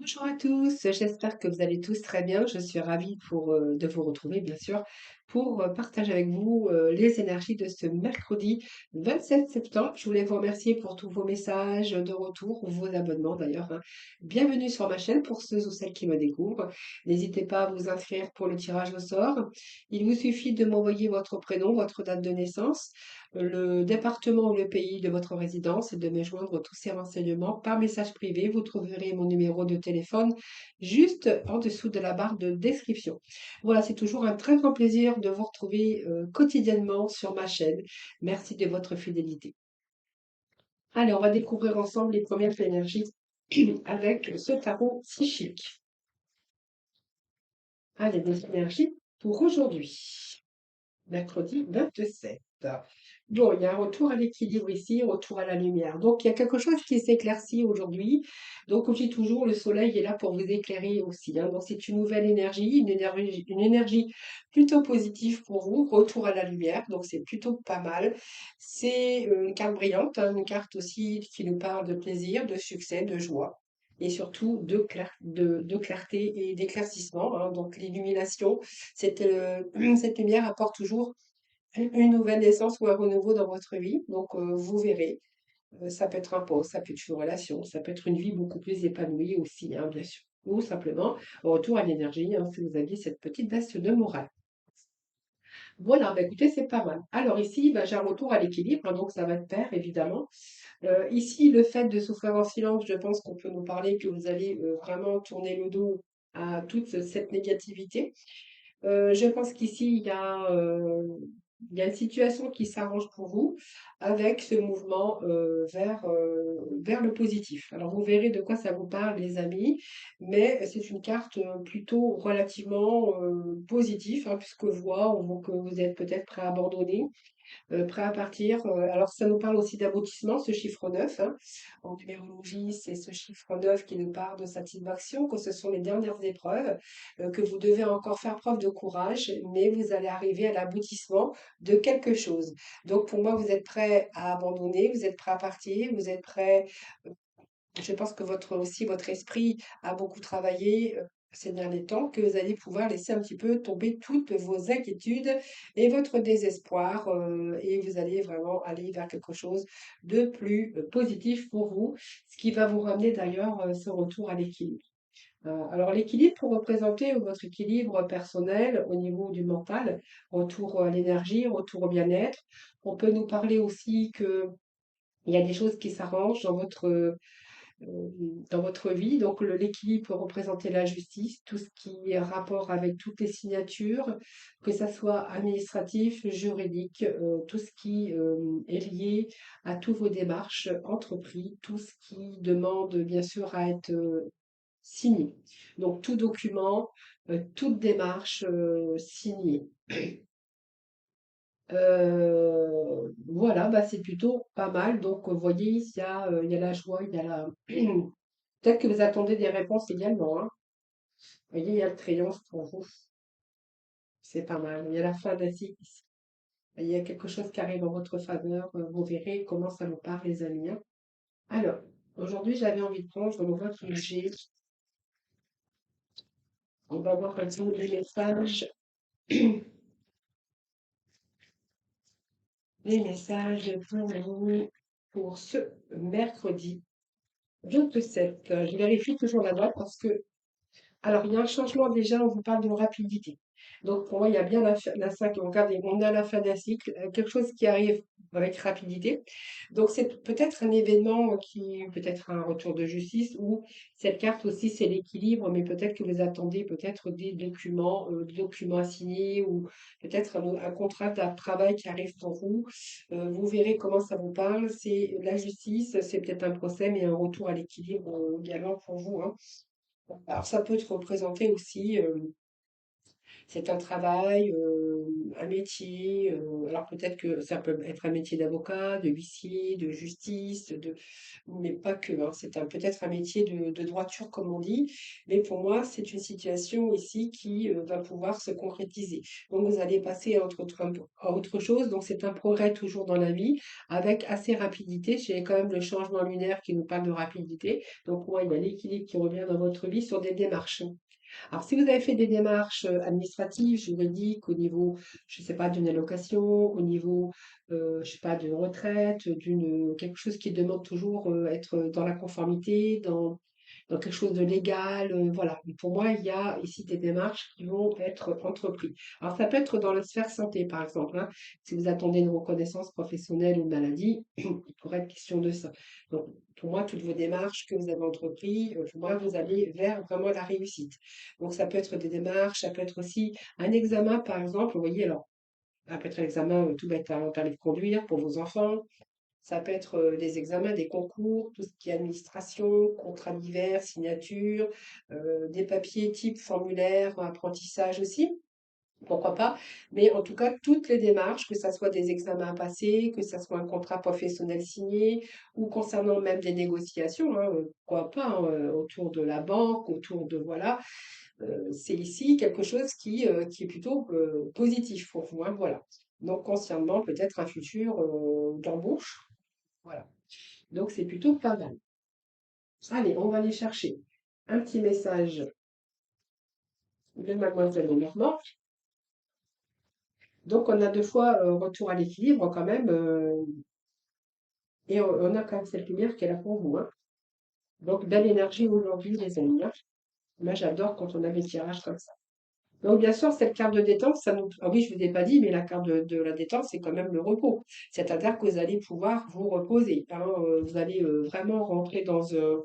Bonjour à tous, j'espère que vous allez tous très bien. Je suis ravie de vous retrouver, bien sûr, pour partager avec vous les énergies de ce mercredi 27 septembre. Je voulais vous remercier pour tous vos messages de retour, ou vos abonnements d'ailleurs, hein. Bienvenue sur ma chaîne pour ceux ou celles qui me découvrent. N'hésitez pas à vous inscrire pour le tirage au sort. Il vous suffit de m'envoyer votre prénom, votre date de naissance, le département ou le pays de votre résidence et de me joindre tous ces renseignements par message privé. Vous trouverez mon numéro de téléphone juste en dessous de la barre de description. Voilà, c'est toujours un très grand plaisir de vous retrouver quotidiennement sur ma chaîne. Merci de votre fidélité. Allez, on va découvrir ensemble les premières énergies avec ce tarot psychique. Allez, des énergies pour aujourd'hui, mercredi 27. Bon, il y a un retour à l'équilibre ici, retour à la lumière. Donc, il y a quelque chose qui s'éclaircit aujourd'hui. Donc, comme je dis toujours, le soleil est là pour vous éclairer aussi, hein. Donc, c'est une énergie plutôt positive pour vous. Retour à la lumière, donc c'est plutôt pas mal. C'est une carte brillante, hein, une carte aussi qui nous parle de plaisir, de succès, de joie. Et surtout de clarté et d'éclaircissement, hein. Donc, l'illumination, cette lumière apporte toujours une nouvelle naissance ou un renouveau dans votre vie. Donc, vous verrez, ça peut être un poste, ça peut être une relation, ça peut être une vie beaucoup plus épanouie aussi, hein, bien sûr. Ou simplement, un retour à l'énergie, hein, si vous aviez cette petite baisse de morale. Voilà, bah, écoutez, c'est pas mal. Alors ici, bah, j'ai un retour à l'équilibre, hein, donc ça va de pair, évidemment. Ici, le fait de souffrir en silence, je pense qu'on peut nous parler que vous allez vraiment tourner le dos à toute cette négativité. Je pense qu'ici, il y a une situation qui s'arrange pour vous avec ce mouvement vers le positif. Alors, vous verrez de quoi ça vous parle, les amis, mais c'est une carte plutôt relativement positive, hein, puisque voit on voit que vous êtes peut-être prêt à abandonner, prêt à partir. Alors, ça nous parle aussi d'aboutissement, ce chiffre 9, hein. En numérologie, c'est ce chiffre 9 qui nous parle de satisfaction, que ce sont les dernières épreuves, que vous devez encore faire preuve de courage, mais vous allez arriver à l'aboutissement de quelque chose. Donc, pour moi, vous êtes prêt à abandonner, vous êtes prêt à partir, vous êtes prêt. Je pense que votre esprit a beaucoup travaillé ces derniers temps, que vous allez pouvoir laisser un petit peu tomber toutes vos inquiétudes et votre désespoir, et vous allez vraiment aller vers quelque chose de plus positif pour vous, ce qui va vous ramener d'ailleurs ce retour à l'équilibre. Alors l'équilibre pour représenter votre équilibre personnel au niveau du mental, retour à l'énergie, retour au bien-être. On peut nous parler aussi que il y a des choses qui s'arrangent dans votre vie. Donc l'équilibre peut représenter la justice, tout ce qui est rapport avec toutes les signatures, que ça soit administratif, juridique, tout ce qui est lié à tous vos démarches entreprises, tout ce qui demande bien sûr à être signé. Donc tout document, toute démarche signée. Voilà, bah, c'est plutôt pas mal. Donc, vous voyez, il y a la joie, il y a la. Peut-être que vous attendez des réponses également, hein. Vous voyez, il y a le triomphe pour vous. C'est pas mal. Il y a la fin d'un cycle ici. Il y a quelque chose qui arrive en votre faveur. Vous verrez comment ça vous part, les amis, hein. Alors, aujourd'hui, j'avais envie de prendre votre G. On va voir un peu les messages pour vous pour ce mercredi 27. Je vérifie toujours la date parce que alors, il y a un changement déjà, on vous parle de rapidité. Donc, pour moi, il y a bien la 5, regardez, on a la fin d'un cycle, quelque chose qui arrive avec rapidité. Donc, c'est peut-être un événement qui, peut-être un retour de justice, ou cette carte aussi, c'est l'équilibre, mais peut-être que vous attendez peut-être des documents à signer, ou peut-être un contrat de travail qui arrive pour vous. Vous verrez comment ça vous parle. C'est la justice, c'est peut-être un procès, mais un retour à l'équilibre également pour vous, hein. Alors, ça peut te représenter aussi C'est un travail, un métier, alors peut-être que ça peut être un métier d'avocat, de huissier, de justice, mais pas que, hein. C'est peut-être un métier de droiture, comme on dit, mais pour moi, c'est une situation ici qui va pouvoir se concrétiser. Donc, vous allez passer à autre chose. Donc, c'est un progrès toujours dans la vie, avec assez rapidité. J'ai quand même le changement lunaire qui nous parle de rapidité. Donc, moi, il y a l'équilibre qui revient dans votre vie sur des démarches. Alors, si vous avez fait des démarches administratives, juridiques, au niveau, je ne sais pas, d'une allocation, au niveau, je sais pas, d'une retraite, quelque chose qui demande toujours être dans la conformité, dans quelque chose de légal, voilà. Mais pour moi, il y a ici des démarches qui vont être entreprises. Alors, ça peut être dans la sphère santé, par exemple, hein. Si vous attendez une reconnaissance professionnelle ou de maladie, il pourrait être question de ça. Donc, pour moi, toutes vos démarches que vous avez entreprises, pour moi, vous allez vers vraiment la réussite. Donc, ça peut être des démarches, ça peut être aussi un examen, par exemple. Vous voyez, alors, ça peut être un examen tout bête, un permis de conduire pour vos enfants. Ça peut être des examens, des concours, tout ce qui est administration, contrats divers, signature, des papiers type formulaire, apprentissage aussi, pourquoi pas. Mais en tout cas, toutes les démarches, que ce soit des examens à passer, que ce soit un contrat professionnel signé, ou concernant même des négociations, hein, pourquoi pas, hein, autour de la banque, autour de, voilà, c'est ici quelque chose qui est plutôt positif pour vous, hein, voilà. Donc, concernant peut-être un futur d'embauche, voilà. Donc, c'est plutôt pas mal. Allez, on va aller chercher un petit message de Mademoiselle Lenormand. Donc, on a deux fois retour à l'équilibre quand même. Et on a quand même cette lumière qui est là pour vous, hein. Donc, belle énergie aujourd'hui, les amis, hein. Moi, j'adore quand on a des tirages comme ça. Donc, bien sûr, cette carte de détente, ça nous... Ah oui, je ne vous ai pas dit, mais la carte de la détente, c'est quand même le repos. C'est-à-dire que vous allez pouvoir vous reposer, hein. Vous allez vraiment rentrer dans une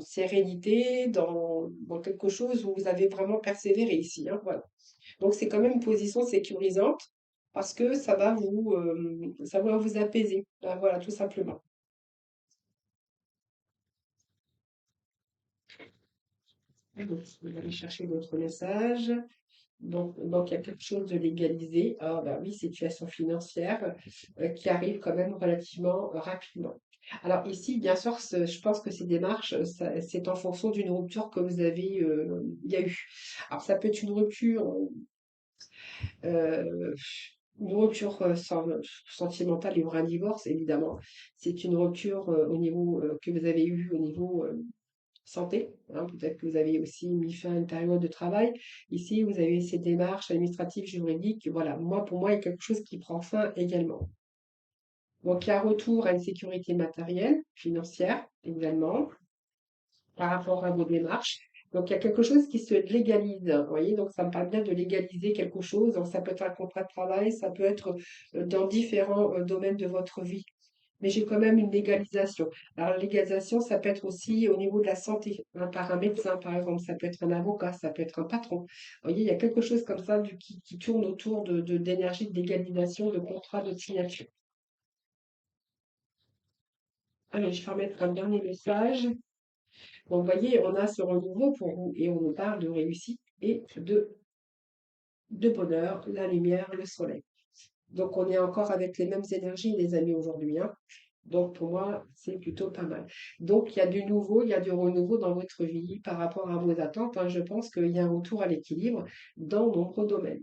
sérénité, dans quelque chose où vous avez vraiment persévéré ici, hein, voilà. Donc, c'est quand même une position sécurisante parce que ça va vous apaiser, hein, voilà, tout simplement. Donc, je vais aller chercher d'autres messages. Donc, il y a quelque chose de légalisé. Ah, bah oui, situation financière qui arrive quand même relativement rapidement. Alors ici, bien sûr, je pense que ces démarches, c'est en fonction d'une rupture que vous avez, il y a eu. Alors ça peut être euh, une rupture sentimentale, il y aura un divorce, évidemment. C'est une rupture au niveau que vous avez eu au niveau santé, hein. Peut-être que vous avez aussi mis fin à une période de travail. Ici, vous avez ces démarches administratives, juridiques. Voilà, moi, pour moi, il y a quelque chose qui prend fin également. Donc, il y a un retour à une sécurité matérielle, financière également, par rapport à vos démarches. Donc, il y a quelque chose qui se légalise. Vous voyez, donc ça me parle bien de légaliser quelque chose. Donc, ça peut être un contrat de travail, ça peut être dans différents domaines de votre vie. Mais j'ai quand même une légalisation. Alors, la légalisation, ça peut être aussi au niveau de la santé, hein, par un médecin, par exemple, ça peut être un avocat, ça peut être un patron. Vous voyez, il y a quelque chose comme ça qui tourne autour d'énergie, de légalisation, de contrat, de signature. Allez, je vais remettre un dernier message. Donc, vous voyez, on a ce renouveau pour vous et on nous parle de réussite et de bonheur, la lumière, le soleil. Donc, on est encore avec les mêmes énergies, les amis, aujourd'hui, hein. Donc, pour moi, c'est plutôt pas mal. Donc, il y a du nouveau, il y a du renouveau dans votre vie par rapport à vos attentes, hein. Je pense qu'il y a un retour à l'équilibre dans nombreux domaines.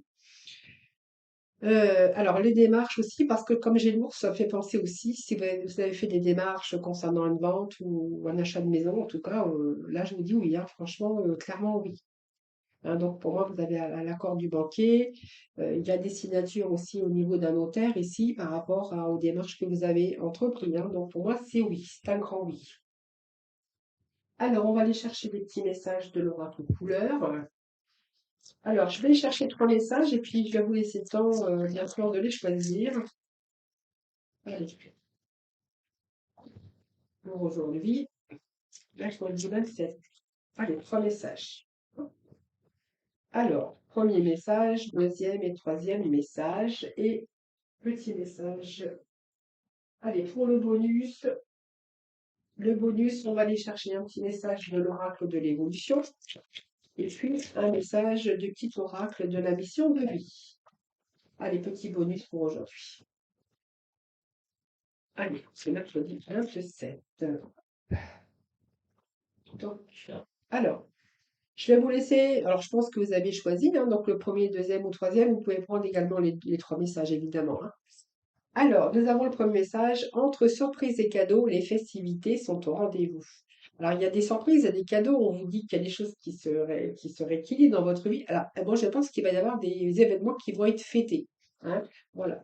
Alors, les démarches aussi, parce que comme j'ai l'ours, ça me fait penser aussi, si vous avez fait des démarches concernant une vente ou un achat de maison, en tout cas, là, je vous dis oui, hein, franchement, clairement oui. Hein, donc, pour moi, vous avez à l'accord du banquier. Il y a des signatures aussi au niveau d'un notaire ici par rapport aux démarches que vous avez entreprises, hein. Donc, pour moi, c'est oui, c'est un grand oui. Alors, on va aller chercher des petits messages de l'oracle couleur. Alors, je vais chercher trois messages et puis je vais vous laisser le temps, bien sûr, de les choisir. Allez, pour aujourd'hui, mercredi 27. Allez, trois messages. Alors, premier message, deuxième et troisième message et petit message. Allez, pour le bonus, on va aller chercher un petit message de l'oracle de l'évolution. Et puis, un message du petit oracle de la mission de vie. Allez, petit bonus pour aujourd'hui. Allez, c'est mercredi 27. Donc, alors, je vais vous laisser. Alors, je pense que vous avez choisi, hein, donc le premier, deuxième ou troisième. Vous pouvez prendre également les trois messages, évidemment, hein. Alors, nous avons le premier message. Entre surprise et cadeaux, les festivités sont au rendez-vous. Alors, il y a des surprises, il y a des cadeaux. On vous dit qu'il y a des choses qui se rééquilibrent dans votre vie. Alors, moi, je pense qu'il va y avoir des événements qui vont être fêtés, hein. Voilà.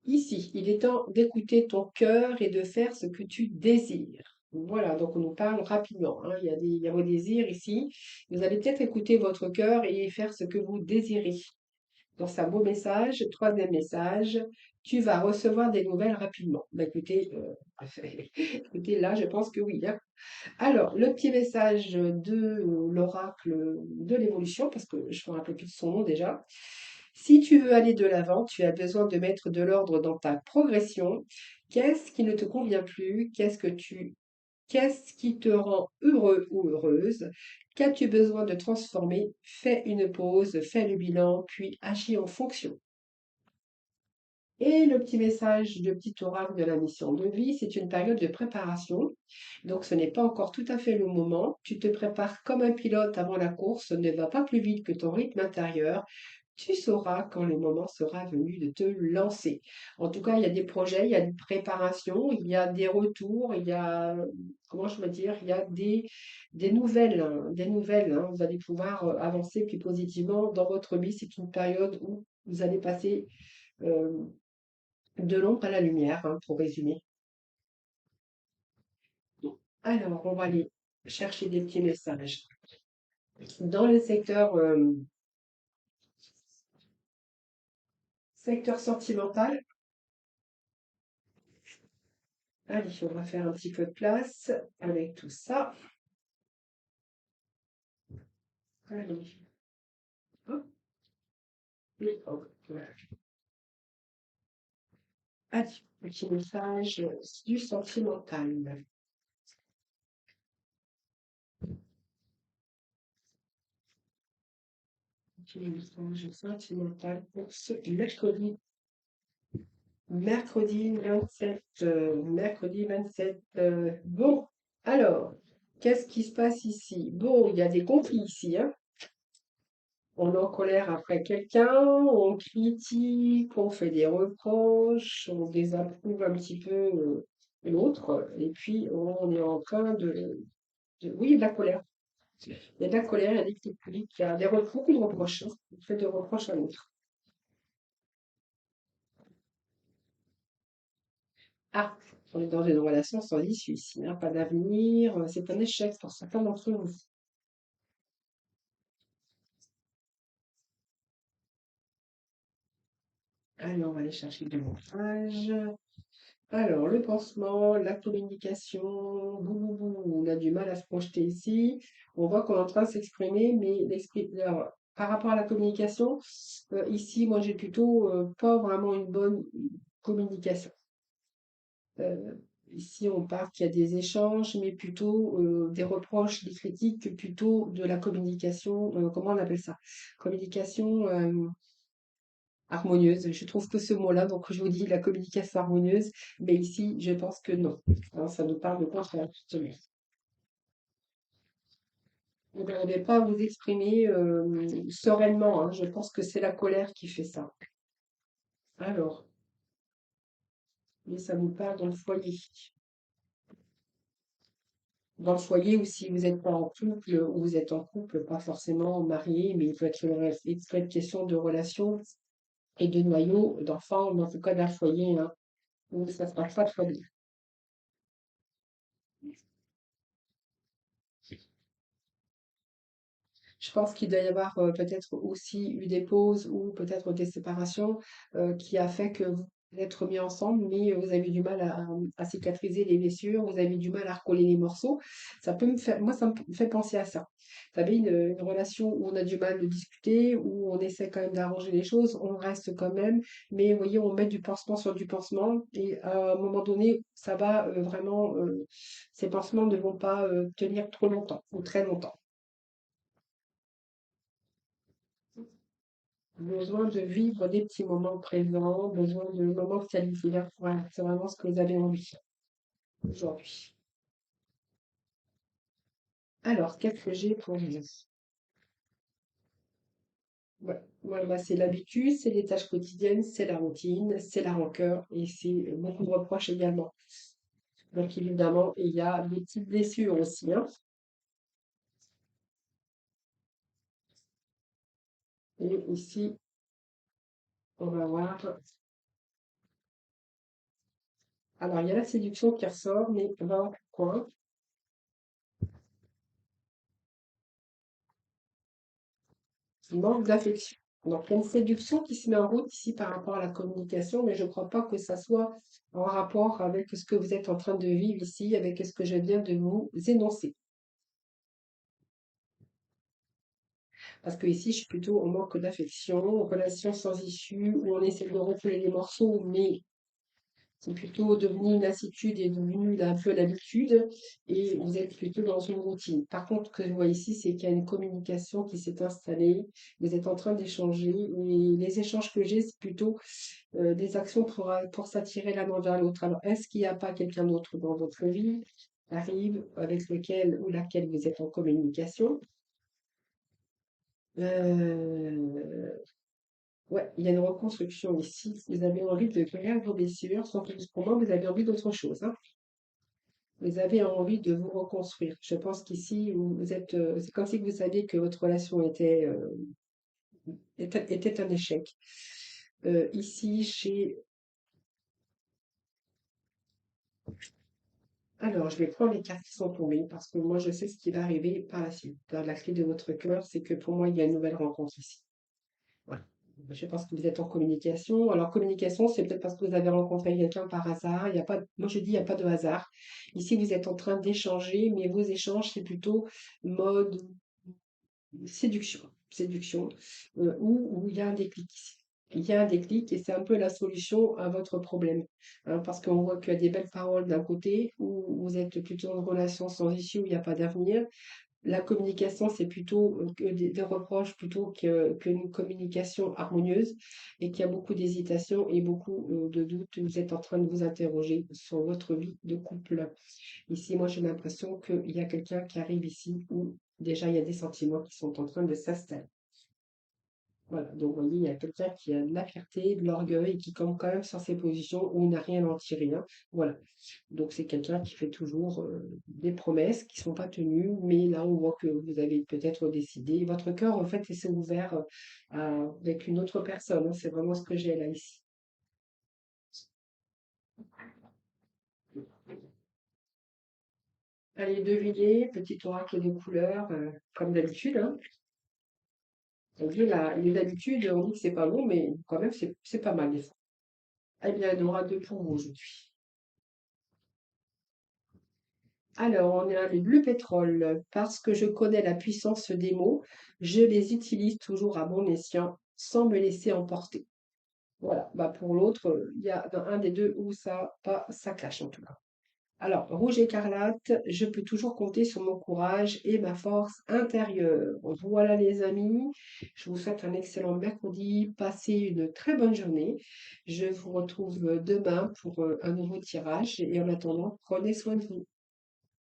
Ici, il est temps d'écouter ton cœur et de faire ce que tu désires. Voilà, donc on nous parle rapidement, hein. Il y a vos désirs ici. Vous allez peut-être écouter votre cœur et faire ce que vous désirez. Dans un beau message, troisième message, tu vas recevoir des nouvelles rapidement. Bah, écoutez, écoutez, là, je pense que oui, hein. Alors, le petit message de l'oracle de l'évolution, parce que je me rappelle plus de son nom déjà. Si tu veux aller de l'avant, tu as besoin de mettre de l'ordre dans ta progression. Qu'est-ce qui ne te convient plus? Qu'est-ce qui te rend heureux ou heureuse? Qu'as-tu besoin de transformer? Fais une pause, fais le bilan, puis agis en fonction. Et le petit message de petit oracle de la mission de vie, c'est une période de préparation. Donc, ce n'est pas encore tout à fait le moment. Tu te prépares comme un pilote avant la course. Ne va pas plus vite que ton rythme intérieur. Tu sauras quand le moment sera venu de te lancer. En tout cas, il y a des projets, il y a des préparations, il y a des retours, il y a, comment je veux dire, il y a des nouvelles, hein, des nouvelles, hein. Vous allez pouvoir avancer plus positivement dans votre vie. C'est une période où vous allez passer euh, de l'ombre à la lumière, hein, pour résumer. Alors, on va aller chercher des petits messages. Dans le secteur sentimental, allez, on va faire un petit peu de place avec tout ça. Allez, hop, et hop. Allez, petit message du sentimental. Petit message sentimental pour ce mercredi. Mercredi 27. Mercredi 27. Bon, alors, qu'est-ce qui se passe ici? Bon, il y a des conflits ici, hein. On est en colère après quelqu'un, on critique, on fait des reproches, on désapprouve un petit peu l'autre, et puis on est en train Oui, il y a de la colère. Il y a de la colère, il y a des critiques, il y a beaucoup de reproches, hein. On fait de reproches à l'autre. Ah, on est dans une relation sans issue ici, hein, pas d'avenir, c'est un échec pour certains d'entre vous. Allez, on va aller chercher du montage. Alors, le pansement, la communication, on a du mal à se projeter ici. On voit qu'on est en train de s'exprimer, mais alors, par rapport à la communication, ici, moi, j'ai plutôt pas vraiment une bonne communication. Euh, Ici, on part qu'il y a des échanges, mais plutôt des reproches, des critiques, que plutôt de la communication, comment on appelle ça? Communication harmonieuse. Je trouve que ce mot-là, donc je vous dis la communication harmonieuse, mais ici, je pense que non. Hein, ça nous parle de contraire, justement. Vous n'arrivez pas à vous exprimer sereinement, hein. Je pense que c'est la colère qui fait ça. Alors, mais ça nous parle dans le foyer. Dans le foyer, ou si vous n'êtes pas en couple, ou vous êtes en couple, pas forcément marié, mais il peut être question de relations et de noyaux d'enfants, mais en tout cas d'un foyer, hein, où ça se passe pas très bien. Je pense qu'il doit y avoir peut-être aussi eu des pauses ou peut-être des séparations qui a fait que d'être mis ensemble, mais vous avez du mal à cicatriser les blessures, vous avez du mal à recoller les morceaux. Ça peut me faire, moi, ça me fait penser à ça. Vous savez, une relation où on a du mal de discuter, où on essaie quand même d'arranger les choses, on reste quand même, mais vous voyez, on met du pansement sur du pansement, et à un moment donné, ça va vraiment, ces pansements ne vont pas tenir trop longtemps ou très longtemps. Besoin de vivre des petits moments présents, besoin de moments de qualité. Voilà, c'est vraiment ce que vous avez envie aujourd'hui. Alors, qu'est-ce que j'ai pour vous? Ouais, ouais, bah, c'est l'habitude, c'est les tâches quotidiennes, c'est la routine, c'est la rancœur et c'est beaucoup de reproches également. Donc, évidemment, il y a des petites blessures aussi, hein. Et ici, on va voir. Alors, il y a la séduction qui ressort, mais on va voir pourquoi. Manque d'affection. Donc, il y a une séduction qui se met en route ici par rapport à la communication, mais je ne crois pas que ça soit en rapport avec ce que vous êtes en train de vivre ici, avec ce que je viens de vous énoncer. Parce que ici, je suis plutôt en manque d'affection, relation sans issue, où on essaie de recoller les morceaux, mais c'est plutôt devenu une lassitude et devenu un peu l'habitude, et vous êtes plutôt dans une routine. Par contre, ce que je vois ici, c'est qu'il y a une communication qui s'est installée, vous êtes en train d'échanger, et les échanges que j'ai, c'est plutôt des actions pour s'attirer l'un vers l'autre. Alors, est-ce qu'il n'y a pas quelqu'un d'autre dans votre vie qui arrive avec lequel ou laquelle vous êtes en communication? Euh, ouais, il y a une reconstruction ici. Vous avez envie de guérir vos blessures, sans plus pour moi, vous avez envie d'autre chose, hein. Vous avez envie de vous reconstruire. Je pense qu'ici, vous êtes, c'est comme si vous saviez que votre relation était un échec. Ici, alors, je vais prendre les cartes qui sont tombées parce que moi, je sais ce qui va arriver par la suite. Dans la clé de votre cœur, c'est que pour moi, il y a une nouvelle rencontre ici. Voilà. Je pense que vous êtes en communication. Alors, communication, c'est peut-être parce que vous avez rencontré quelqu'un par hasard. Il y a pas, moi, je dis, il n'y a pas de hasard. Ici, vous êtes en train d'échanger, mais vos échanges, c'est plutôt mode séduction. Séduction, où il y a un déclic ici. Il y a un déclic et c'est un peu la solution à votre problème, hein, parce qu'on voit qu'il y a des belles paroles d'un côté, où vous êtes plutôt en relation sans issue, où il n'y a pas d'avenir. La communication, c'est plutôt que des reproches plutôt qu'une communication harmonieuse et qu'il y a beaucoup d'hésitation et beaucoup de doutes. Vous êtes en train de vous interroger sur votre vie de couple. Ici, moi, j'ai l'impression qu'il y a quelqu'un qui arrive ici où déjà il y a des sentiments qui sont en train de s'installer. Voilà, donc vous voyez, il y a quelqu'un qui a de la fierté, de l'orgueil et qui campe quand même sur ses positions où il n'a rien à en tirer, hein. Voilà. Donc c'est quelqu'un qui fait toujours des promesses qui ne sont pas tenues, mais là on voit que vous avez peut-être décidé. Votre cœur, en fait, il s'est ouvert avec une autre personne, hein. C'est vraiment ce que j'ai là ici. Allez, devinez, petit oracle de couleurs, comme d'habitude, hein. On dit les habitudes, on dit que c'est pas bon, mais quand même, c'est pas mal des fois. Eh bien, il y en aura deux pour vous aujourd'hui. Alors, on a le bleu pétrole. Parce que je connais la puissance des mots, je les utilise toujours à bon escient, sans me laisser emporter. Voilà. Bah, pour l'autre, il y a dans un des deux où ça clash en tout cas. Alors, rouge écarlate, je peux toujours compter sur mon courage et ma force intérieure. Voilà les amis, je vous souhaite un excellent mercredi, passez une très bonne journée. Je vous retrouve demain pour un nouveau tirage et en attendant, prenez soin de vous.